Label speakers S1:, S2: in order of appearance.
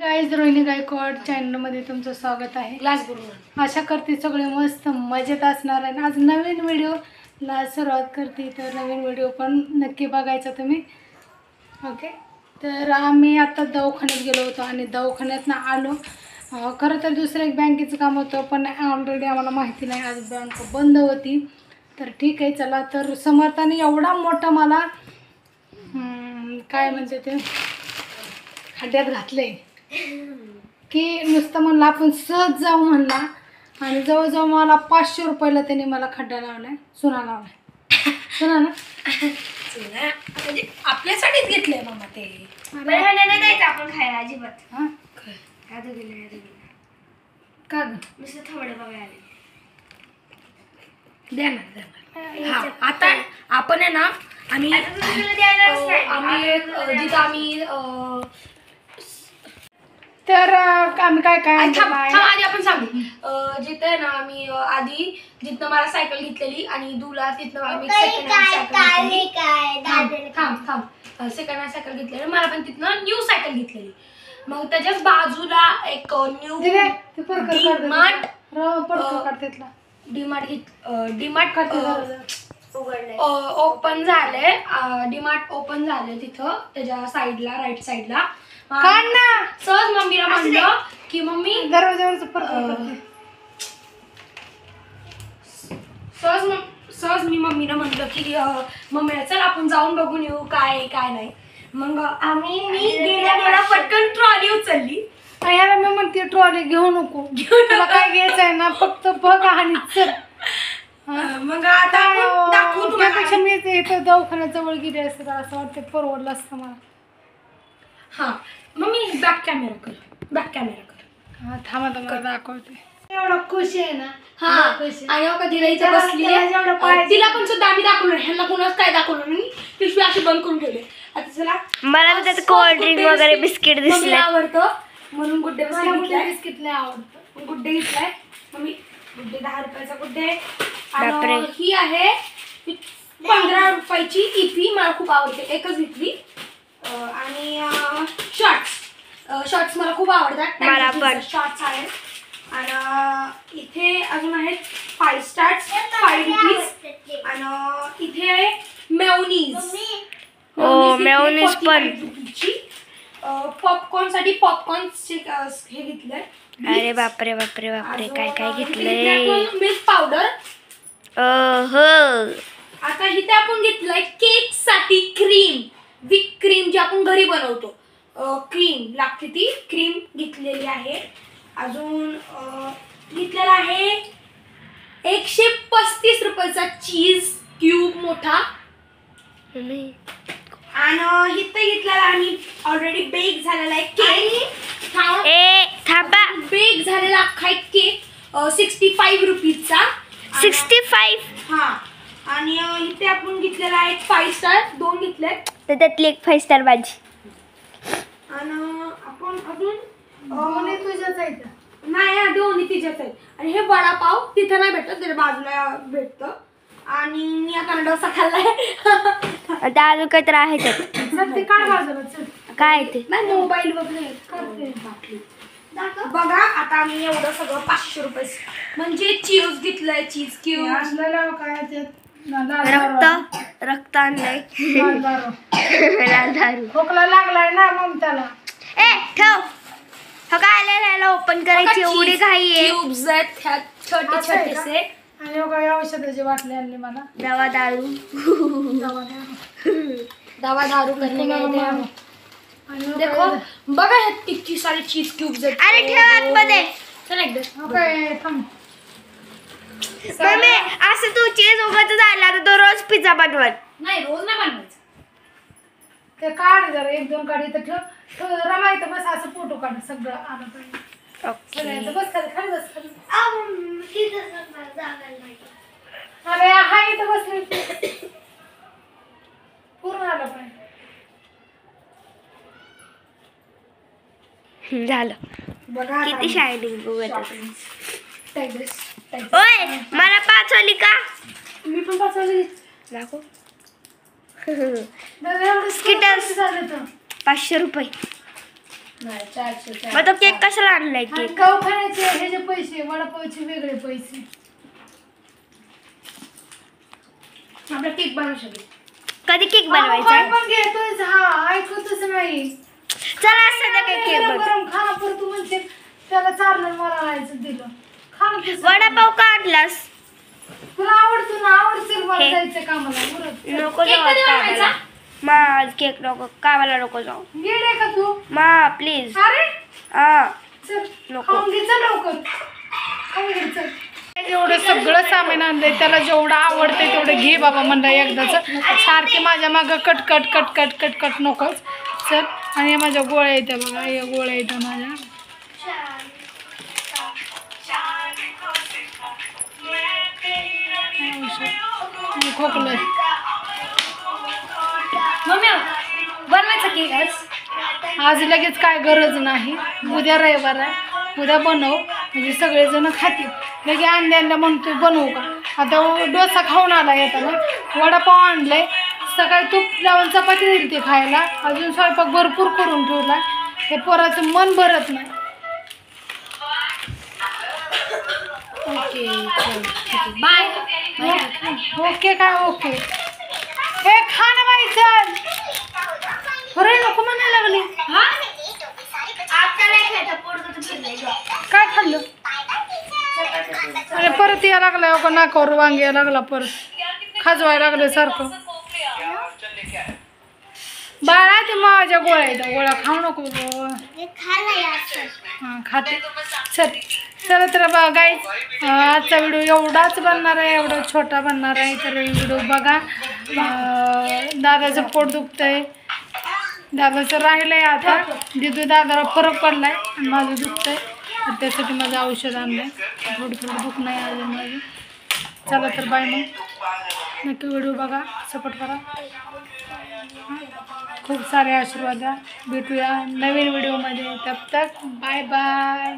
S1: Guys, Rohini Gaikwad चॅनलमध्ये तुमचं स्वागत आहे.
S2: ग्लास भरून
S1: आशा करते सगळे मस्त मजेत असणार आहे. आज नवीन व्हिडिओला सुरुवात करते, तर नवीन व्हिडिओ पण नक्की बघायचा तुम्ही. ओके, तर आम्ही आता दवाखान्यात गेलो होतो आणि दवाखान्यातनं आलो. खरं तर दुसरं एक बँकेचं काम होतं, पण ऑलरेडी आम्हाला माहिती नाही, आज बँक बंद होती. तर ठीक आहे, चला. तर समर्थाने एवढा मोठा मला काय म्हणते ते खड्ड्यात घातलंय की नुसतं म्हणलं आपण सहज जाऊ म्हणला, आणि जवळजवळ मला 500 रुपयाला त्याने मला खड्डा लावलाय. सुना लावलाय. सुना ना,
S2: म्हणजे आपल्यासाठीच घेतलंय मामा ते.
S3: नाही द्यायचं आपण खायला अजिबात.
S1: हां का ग
S3: नुसतं थोडे बघायला
S2: द्या ना. हा, आता आपण आहे ना, आम्ही जिथं आम्ही
S1: तर आम्ही काय काय आणलेलं आहे?
S2: आधी आपण सांगू. जिथं आहे ना, आम्ही आधी जिथनं मला सायकल घेतलेली आणि दुला तिथनं आम्ही सेकंड हँड सायकल घेतलेली. मला पण तिथनं न्यू सायकल घेतलेली. मग त्याच्याच बाजूला एक न्यू डीमार्ट ओपन झालंय. डीमार्ट ओपन झालंय तिथं त्याच्या साईडला, राईट साईडला. सहज मम्मीला म्हणलं की मम्मी सहज मी मम्मीला म्हणलं की मम्मीला चल आपण जाऊन बघून येऊ काय काय नाही. मग मी गेल्या पटकन ट्रॉली उचलली.
S1: याला मी म्हणते ट्रॉली घेऊ नको, तुला काय घ्यायचं आहे ना, फक्त बघ आणि चल.
S2: मग आता दाखवू तुम्हाला.
S1: त्यापेक्षा मी इथं दवाखान्यात जवळ गेली असतं असं वाटतं, परवडलं असतं मला.
S2: हा मम्मी बॅक कॅमेरा कर.
S1: हा थांबा, तुम्हाला दाखवते. एवढा खुश आहे ना.
S2: हा, आणि बघा तिला इथं बसली आहे. तिला पण सुद्धा आम्ही दाखवलं, ह्यांना कोणाच काय दाखवलं नाही. पिशवी अशी बंद करून ठेवली. आता चला,
S3: मला त्यात कोल्ड ड्रिंक वगैरे बिस्किट दिसले.
S2: आवडतं म्हणून गुड्डे
S1: बिस्किट लय आवडतं.
S2: गुड्डे घेतलाय मम्मी. गुड्डे 10 रुपयाचा गुड्डे.
S3: बापरे.
S2: आणि ही आहे 15 रुपयाची इपी. मला खूप आवडते, एकच घेतली. आणि शॉर्ट्स मला खूप आवडतात.
S3: मला पण
S2: शॉर्ट्स आहेत. आणि इथे अजून आहेत 5 स्टार्स 5 रुपीज. आणि इथे आहे मेयोनीज. मेयोनीज पण. पॉपकॉर्न साठी पॉपकॉर्न हे घेतलंय.
S3: अरे बापरे बापरे बापरे, काय काय घेतलंय.
S2: Milk powder. आता इथे आपण घेतलंय केक साठी क्रीम. विक क्रीम जी आपण घरी बनवतो. क्रीम लागते ती क्रीम घेतलेली आहे. अजून घेतलेला आहे 135 रुपयाचा चीज क्यूब मोठा. आणि इथे घेतलेला आम्ही ऑलरेडी बेक झालेला आहे केक.
S3: थांबा,
S2: बेक झालेला अख्खा एक केक 65 रुपीजचा.
S3: 65.
S2: हा, आणि इथे आपण घेतलेला आहे 5 स्टार 2 घेतले.
S3: तर त्यातली एक 5 स्टार भाजी.
S2: आणि आपण अजून
S1: दोन्ही तुझ्याच आहेत.
S2: नाही, दोन्ही तिच्याच आहेत. आणि हे वडापाव तिथं नाही भेटत, त्याच्या बाजूला भेटतं. आणि मी आता डोसा खाल्लाय.
S3: आता अजून काहीतरी आहे त्यात.
S1: ते काय बाजूला चल.
S3: काय ते
S2: नाही, मोबाईल वगैरे. बघा, आता आम्ही एवढं सगळं 500 रुपये म्हणजे चीज घेतलंय. चीज क्यूब
S1: आणलेलं काय ते
S3: रक्त आणलंय. लाल दारू.
S1: खोकला लागलाय ना मग त्याला.
S3: ठेव. हो काय आलेला ओपन करायची एवढी घाई आहे.
S2: क्यूब्स आहेत ह्या छोटे छोटेसे.
S1: आणि काय औषधाची बाटली आणली मला.
S3: दवा दारू
S2: करणे. देखो बघा ह्यात किती सारे चीज क्यूब्स आहेत.
S3: अरे ठेव आतमध्ये.
S2: चल एकदा.
S1: काय थांब.
S3: मम्मी, असं तू चीज उगाच झाला तर तो रोज पिझ्झा बनवत
S2: नाही. रोज नाही बनवायचं.
S1: ते काढ जरा 1-2 काढ. इथं ठेव रमायचं बस. असं फोटो काढ. सगळं आलं पाहिजे. बस खाली बस खाली. अरे हा इथं बसले पूर्ण आलं पाहिजे.
S3: झालं.
S2: बघा
S3: किती शायनिंग बघत.
S2: टाइगर्स
S3: ओय, मला 5 वाली का.
S2: मी पण 5 वाली
S3: दाखव.
S1: दादा एवढं
S3: स्किटल्स
S1: झालं तर
S3: 500 रुपये.
S2: नाही 400
S3: मग तो केक कशाला आणलाय
S1: आणि
S3: केक?
S1: दवाखान्याचे ह्याचे पैसे, वडापावचे वेगळे पैसे.
S2: आपला केक बनवू शकतो.
S3: कधी केक
S1: अहो, काय
S3: बनवायचा?
S1: पण घेतोय हा, ऐकतच नाही.
S3: चला सध्या काय केक
S1: गरम
S3: बनव.
S1: गरम खाणं पर तू म्हणते त्याला चारलं मला आणायचं दिलं. खाणं तसं.
S3: वडापाव का आणलास?
S1: तुला आवडतो ना, आवडतील मला
S3: हे.
S1: जायचं कामाला बरं.
S3: नको
S2: केक
S3: जाऊ
S2: कधी
S3: कामाला.
S2: बनवायचा?
S3: मा केक नको, कामाला नको जाऊ.
S1: येडे का तू?
S3: मा प्लीज.
S1: अरे
S3: हा
S1: चल
S3: नको.
S1: खाऊन घे चल लवकर. खाऊन घे चल. एवढं सगळं सामान आणलंय, त्याला जेवढं आवडतंय तेवढं घे बाबा म्हणलं एकदाच. सारखे माझ्या मागं कटकट कटकट कटकट नकोच. चल. आणि या माझ्या गोळ्या येत्या बघा, या गोळ्या येत्या माझ्या. खोकलं.
S2: मम्मी बनवायचा केक
S1: आज लगेच काय गरज नाही, उद्या रविवार आहे, उद्या बनव म्हणजे सगळेजण खातील. लगे आणल्या म्हणतोय बनवू का? आता डोसा खाऊन आला येताना, वडापाव आणलाय, सकाळी तूप लावून चपाती दिली ते खायला, अजून स्वयंपाक भरपूर करून ठेवला. हे पोराचं मन भरत नाही.
S2: ओके चल ठीक आहे बाय.
S1: ओके काय ओके? हे खा ना बाई चल. अरे नको म्हणायला लागली. काय खाल्लं? अरे परत या लागला का नाकावर वांग या लागला, परत खाजवायला लागलं सारखं. बाळा ते माझ्या गोळ्या येतात, गोळ्या खाऊ नको. हां खाते. चल चला तर बघा गाईज, आजचा व्हिडिओ एवढाच बनणार आहे, एवढा छोटा बनणार आहे. तर व्हिडिओ बघा. दादाचं पोट दुखतंय, दादाचं राहिलंय आता. दिदू दादाला फरक पडलाय आणि माझं दुखतंय, तर त्यासाठी माझं औषध आणलंय. थोडं थोडं दुख नाही अजून माझं. चला तर बाय. मग नक्की व्हिडिओ बघा, सपोर्ट करा, खूप सारे आशीर्वाद द्या. भेटूया नवीन व्हिडिओमध्ये. तब तक बाय बाय.